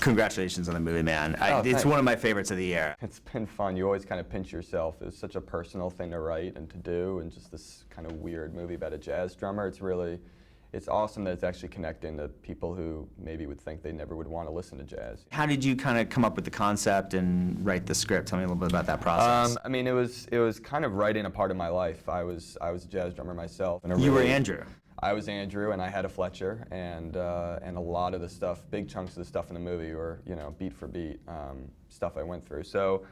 Congratulations on the movie, man. It's thanks. one of my favorites of the year. It's been fun. You always kind of pinch yourself. It was such a personal thing to write and to do, and just this kind of weird movie about a jazz drummer. It's awesome that it's actually connecting to people who maybe would think they never would want to listen to jazz. How did you kind of come up with the concept and write the script? Tell me a little bit about that process. I mean, it was kind of writing a part of my life. I was a jazz drummer myself. You were Andrew. I was Andrew, and I had a Fletcher, and a lot of the stuff, big chunks of the stuff in the movie were, beat for beat stuff I went through. So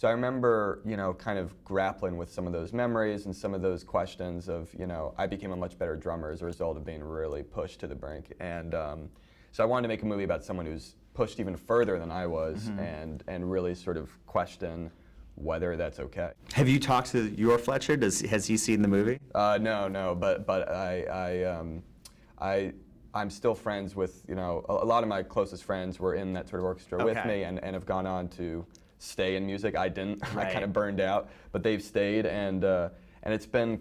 I remember, kind of grappling with some of those memories and some of those questions of, I became a much better drummer as a result of being really pushed to the brink. And so I wanted to make a movie about someone who's pushed even further than I was, and really sort of question whether that's okay. Have you talked to your Fletcher? Has he seen the movie? No, but I'm still friends with, a lot of my closest friends were in that sort of orchestra with me and have gone on to stay in music. I didn't. Right. I kind of burned out, but they've stayed, and it's been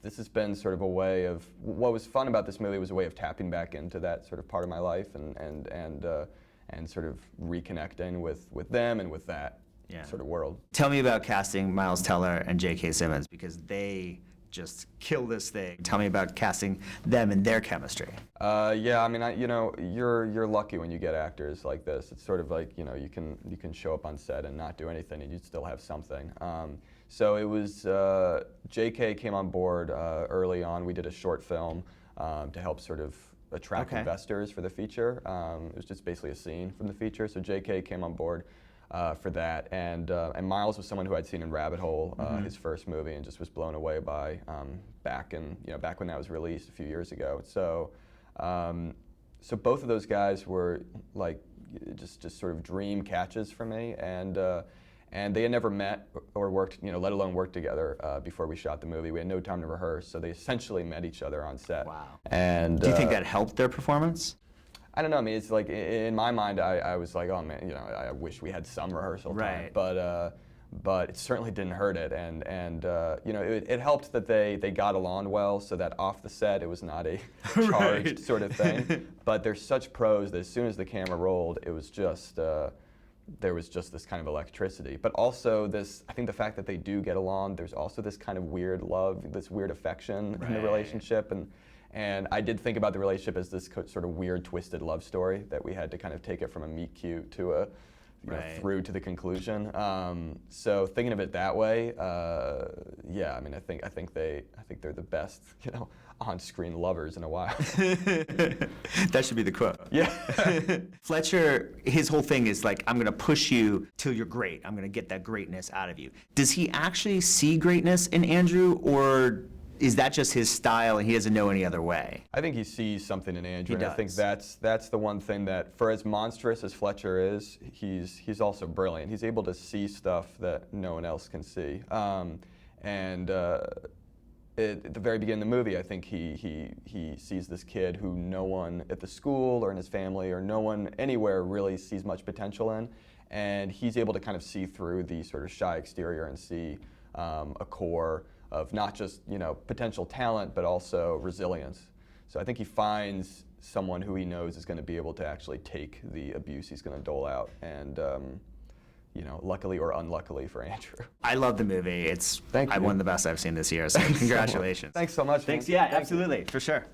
this has been sort of a way of, what was fun about this movie was a way of tapping back into that sort of part of my life and sort of reconnecting with them and with that sort of world. Tell me about casting Miles Teller and J.K. Simmons, because they just kill this thing. Tell me about casting them and their chemistry. Yeah, I mean, you're lucky when you get actors like this. It's sort of like, you can show up on set and not do anything and you'd still have something. So it was, J.K. came on board early on. We did a short film to help sort of attract investors for the feature. It was just basically a scene from the feature. So J.K. came on board for that, and Miles was someone who I'd seen in Rabbit Hole, his first movie, and just was blown away by back when that was released a few years ago. So both of those guys were like just sort of dream catches for me, and they had never met or worked, let alone worked together before we shot the movie. We had no time to rehearse, so they essentially met each other on set. Wow. And do you think that helped their performance? I don't know. I mean, it's like in my mind, I was like, oh man, I wish we had some rehearsal time. But it certainly didn't hurt it, and it helped that they got along well, so that off the set it was not a charged sort of thing. But they're such pros that as soon as the camera rolled, it was just there was just this kind of electricity. But also I think the fact that they do get along, there's also this kind of weird love, this weird affection in the relationship, and I did think about the relationship as this sort of weird, twisted love story that we had to kind of take it from a meet cute to a through to the conclusion. So thinking of it that way, yeah. I mean, I think they're the best, on-screen lovers in a while. That should be the quote. Yeah. Fletcher, his whole thing is like, I'm going to push you till you're great. I'm going to get that greatness out of you. Does he actually see greatness in Andrew, or is that just his style and he doesn't know any other way? I think he sees something in Andrew, and does. I think that's the one thing that, for as monstrous as Fletcher is, he's also brilliant. He's able to see stuff that no one else can see. At the very beginning of the movie, I think he sees this kid who no one at the school or in his family or no one anywhere really sees much potential in, and he's able to kind of see through the sort of shy exterior and see a core of not just potential talent, but also resilience. So I think he finds someone who he knows is going to be able to actually take the abuse he's going to dole out, and luckily or unluckily for Andrew. I love the movie. It's one of the best I've seen this year. So congratulations. Thanks so much. Thanks. Man. Yeah, Thank you. absolutely, for sure.